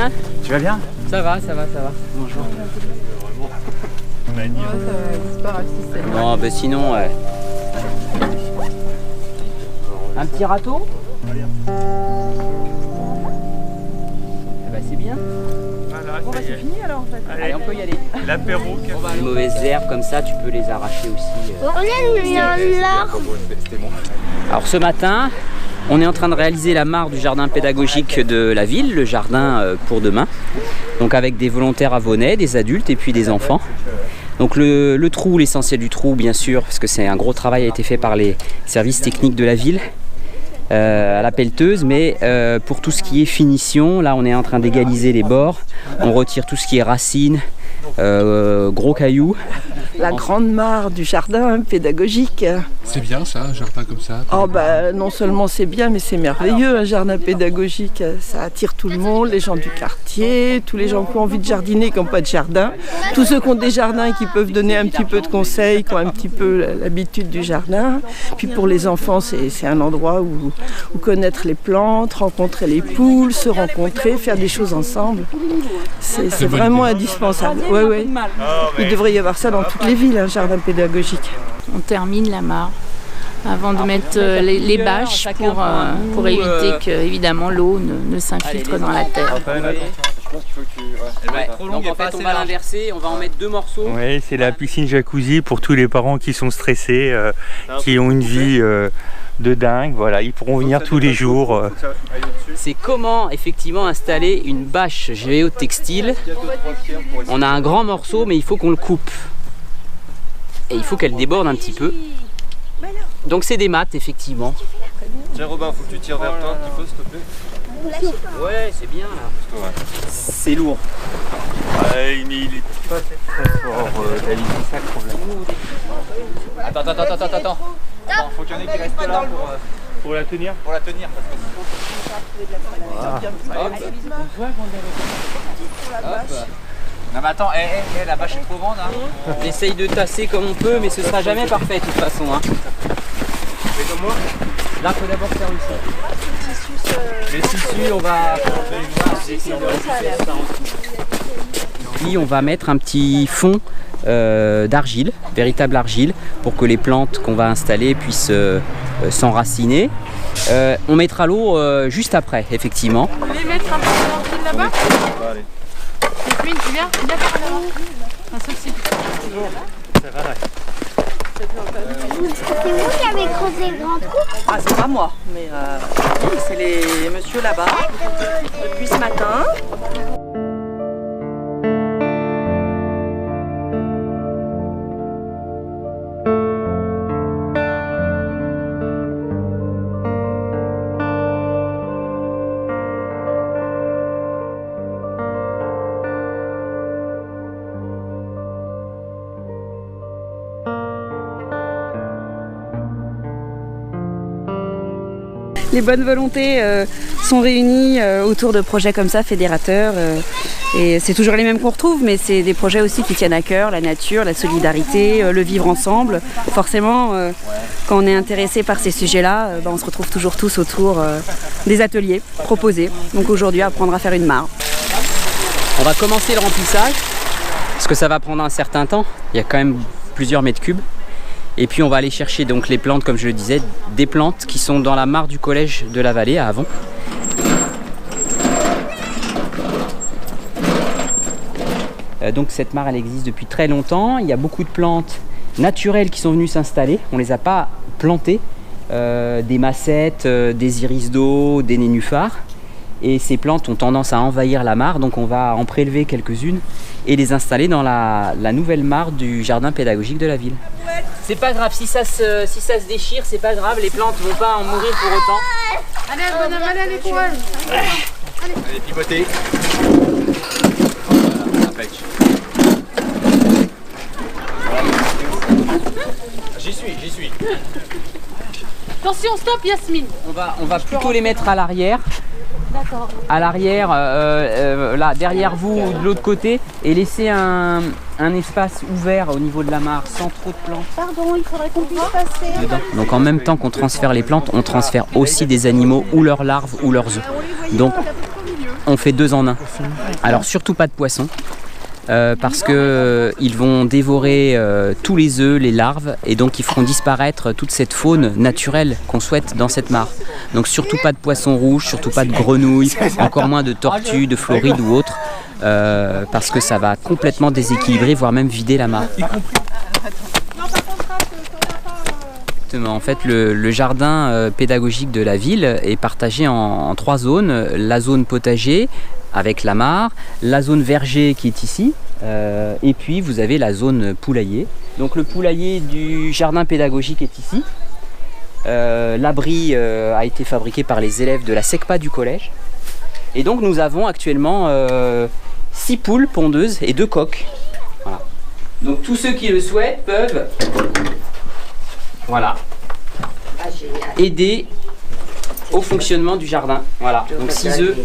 bien? Tu vas bien? Ça va, ça va, ça va. Bonjour. Non, bah sinon... Un petit râteau? Bah c'est bien. Voilà, Bon bah c'est fini alors en fait. Allez, on peut y aller. L'apéro. Les mauvaises herbes comme ça, tu peux les arracher aussi. On est là. Alors ce matin, on est en train de réaliser la mare du jardin pédagogique de la ville, le jardin pour demain. Donc avec des volontaires avonnais, des adultes et puis des enfants. Donc le trou, l'essentiel du trou bien sûr, parce que c'est un gros travail a été fait par les services techniques de la ville à la pelleteuse, mais pour tout ce qui est finition, là on est en train d'égaliser les bords, on retire tout ce qui est racines, gros cailloux. La grande mare du jardin pédagogique. C'est bien ça, un jardin comme ça? Oh bah non seulement c'est bien, mais c'est merveilleux un jardin pédagogique. Ça attire tout le monde, les gens du quartier, tous les gens qui ont envie de jardiner, qui n'ont pas de jardin. Tous ceux qui ont des jardins et qui peuvent donner un petit peu de conseils, qui ont un petit peu l'habitude du jardin. Puis pour les enfants, c'est un endroit où connaître les plantes, rencontrer les poules, se rencontrer, faire des choses ensemble. C'est vraiment indispensable. Ouais, ouais. Il devrait y avoir ça dans toutes les villes, un jardin pédagogique. On termine la mare avant de mettre les bâches pour éviter que évidemment l'eau ne s'infiltre dans la terre. Donc en fait on va l'inverser, on va en mettre 2 morceaux. Oui, c'est la piscine jacuzzi pour tous les parents qui sont stressés, qui ont une vie de dingue. Voilà, ils pourront venir tous les jours. C'est comment effectivement installer une bâche géotextile. On a un grand morceau mais il faut qu'on le coupe. Et il faut qu'elle déborde un petit peu. Donc c'est des maths effectivement. Tiens Robin, faut que tu tires vers toi un petit peu s'il te plaît. Ouais, c'est bien là. C'est lourd. Ouais, mais il est pas très fort, David, c'est ça le problème. Attends. Faut qu'il y en ait qui restent là Pour la tenir? pour la tenir. Parce que non mais attends, la bâche est trop grande hein. On essaye de tasser comme on peut mais ce sera jamais parfait de toute façon. Hein. Là, il faut d'abord faire ici. Les tissus, on va... Puis on va mettre un petit fond d'argile, véritable argile, pour que les plantes qu'on va installer puissent s'enraciner. On mettra l'eau juste après, effectivement. Vous voulez mettre un peu d'argile là-bas? Allez. Yasmine, tu viens par là. Un seul site. C'est vous qui avez creusé le grand trou? Ah c'est pas moi, mais oui, c'est les messieurs là-bas depuis ce matin. Les bonnes volontés sont réunies autour de projets comme ça, fédérateurs. Et c'est toujours les mêmes qu'on retrouve, mais c'est des projets aussi qui tiennent à cœur, la nature, la solidarité, le vivre ensemble. Forcément, quand on est intéressé par ces sujets-là, on se retrouve toujours tous autour des ateliers proposés. Donc aujourd'hui, apprendre à faire une mare. On va commencer le remplissage, parce que ça va prendre un certain temps. Il y a quand même plusieurs mètres cubes. Et puis on va aller chercher donc les plantes, comme je le disais, des plantes qui sont dans la mare du collège de la Vallée à Avon. Donc cette mare elle existe depuis très longtemps. Il y a beaucoup de plantes naturelles qui sont venues s'installer. On ne les a pas plantées. Des massettes, des iris d'eau, des nénuphars. Et ces plantes ont tendance à envahir la mare, donc on va en prélever quelques-unes et les installer dans la nouvelle mare du jardin pédagogique de la ville. C'est pas grave, si ça se déchire, c'est pas grave, les plantes vont pas en mourir pour autant. Allez, bonhomme, allez, courage. Allez, pivotez. J'y suis. Attention, stop, Yasmine. On va plutôt les mettre à l'arrière. D'accord. À l'arrière, là, derrière vous ou de l'autre côté, et laisser un espace ouvert au niveau de la mare sans trop de plantes. Pardon, il faudrait qu'on puisse passer. Dedans. Donc en même temps qu'on transfère les plantes, on transfère aussi des animaux ou leurs larves ou leurs œufs. Donc on fait 2 en 1. Alors surtout pas de poissons. Parce que ils vont dévorer tous les œufs, les larves, et donc ils feront disparaître toute cette faune naturelle qu'on souhaite dans cette mare. Donc surtout pas de poissons rouges, surtout pas de grenouilles, encore moins de tortues, de florides ou autres, parce que ça va complètement déséquilibrer, voire même vider la mare. En fait, le jardin pédagogique de la ville est partagé en 3 zones. La zone potager avec la mare, la zone verger qui est ici, et puis vous avez la zone poulailler. Donc le poulailler du jardin pédagogique est ici. L'abri a été fabriqué par les élèves de la SECPA du collège. Et donc nous avons actuellement 6 poules pondeuses et 2 coqs. Voilà. Donc tous ceux qui le souhaitent peuvent... Voilà. Aider au fonctionnement du jardin. Voilà. Donc 6 œufs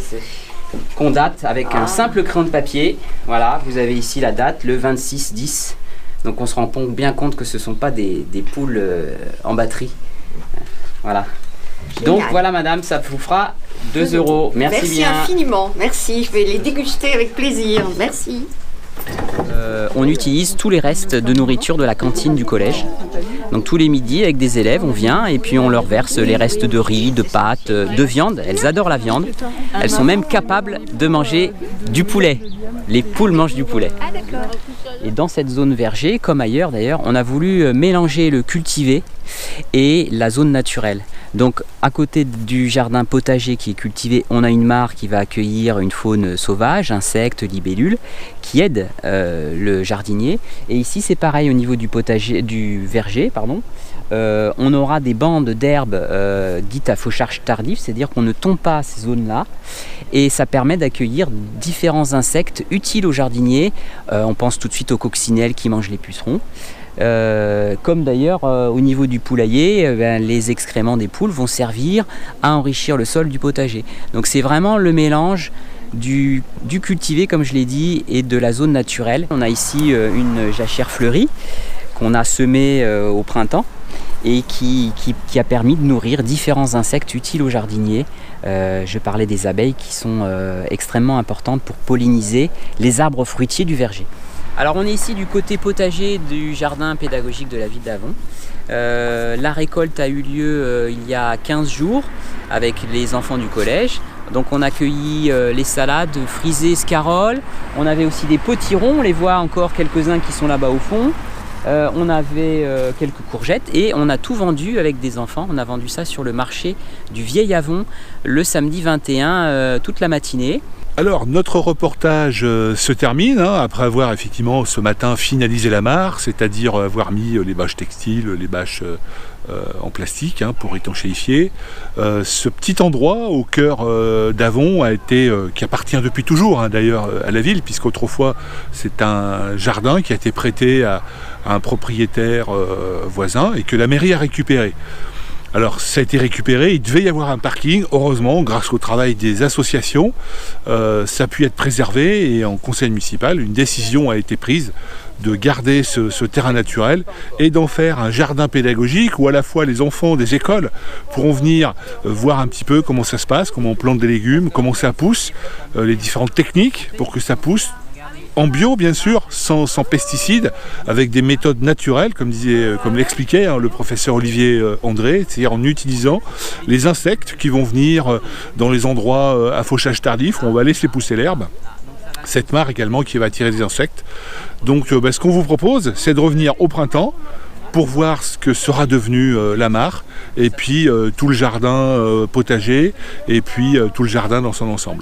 qu'on date avec un simple crayon de papier. Voilà, vous avez ici la date, le 26/10. Donc on se rend bien compte que ce ne sont pas des poules en batterie. Voilà. Donc voilà madame, ça vous fera 2 €. Merci bien. Merci infiniment. Merci, je vais les déguster avec plaisir. Merci. On utilise tous les restes de nourriture de la cantine du collège. Donc tous les midis avec des élèves, on vient et puis on leur verse les restes de riz, de pâtes, de viande. Elles adorent la viande. Elles sont même capables de manger du poulet. Les poules mangent du poulet. Et dans cette zone verger, comme ailleurs d'ailleurs, on a voulu mélanger le cultivé et la zone naturelle. Donc à côté du jardin potager qui est cultivé, on a une mare qui va accueillir une faune sauvage, insectes, libellules, qui aident le jardinier. Et ici c'est pareil au niveau du potager, du verger, pardon. On aura des bandes d'herbes dites à fauchage tardif, c'est-à-dire qu'on ne tombe pas à ces zones-là. Et ça permet d'accueillir différents insectes utiles aux jardiniers. On pense tout de suite aux coccinelles qui mangent les pucerons. Comme d'ailleurs au niveau du poulailler, les excréments des poules vont servir à enrichir le sol du potager. Donc c'est vraiment le mélange du cultivé, comme je l'ai dit, et de la zone naturelle. On a ici une jachère fleurie qu'on a semée au printemps et qui a permis de nourrir différents insectes utiles aux jardiniers. Je parlais des abeilles qui sont extrêmement importantes pour polliniser les arbres fruitiers du verger. Alors on est ici du côté potager du jardin pédagogique de la ville d'Avon. La récolte a eu lieu il y a 15 jours avec les enfants du collège. Donc on a cueilli les salades, frisées, scaroles. On avait aussi des potirons, on les voit encore quelques-uns qui sont là-bas au fond. On avait quelques courgettes et on a tout vendu avec des enfants. On a vendu ça sur le marché du Vieil Avon le samedi 21 toute la matinée. Alors notre reportage se termine après avoir effectivement ce matin finalisé la mare, c'est-à-dire avoir mis les bâches textiles, les bâches en plastique pour étanchéifier. Ce petit endroit au cœur d'Avon qui appartient depuis toujours d'ailleurs à la ville, puisqu'autrefois c'est un jardin qui a été prêté à un propriétaire voisin et que la mairie a récupéré. Alors ça a été récupéré, il devait y avoir un parking, heureusement grâce au travail des associations, ça a pu être préservé et en conseil municipal une décision a été prise de garder ce terrain naturel et d'en faire un jardin pédagogique où à la fois les enfants des écoles pourront venir voir un petit peu comment ça se passe, comment on plante des légumes, comment ça pousse, les différentes techniques pour que ça pousse. En bio bien sûr, sans pesticides, avec des méthodes naturelles, comme l'expliquait le professeur Olivier André, c'est-à-dire en utilisant les insectes qui vont venir dans les endroits à fauchage tardif où on va laisser pousser l'herbe. Cette mare également qui va attirer des insectes. Donc ce qu'on vous propose, c'est de revenir au printemps pour voir ce que sera devenu la mare, et puis tout le jardin potager, et puis tout le jardin dans son ensemble.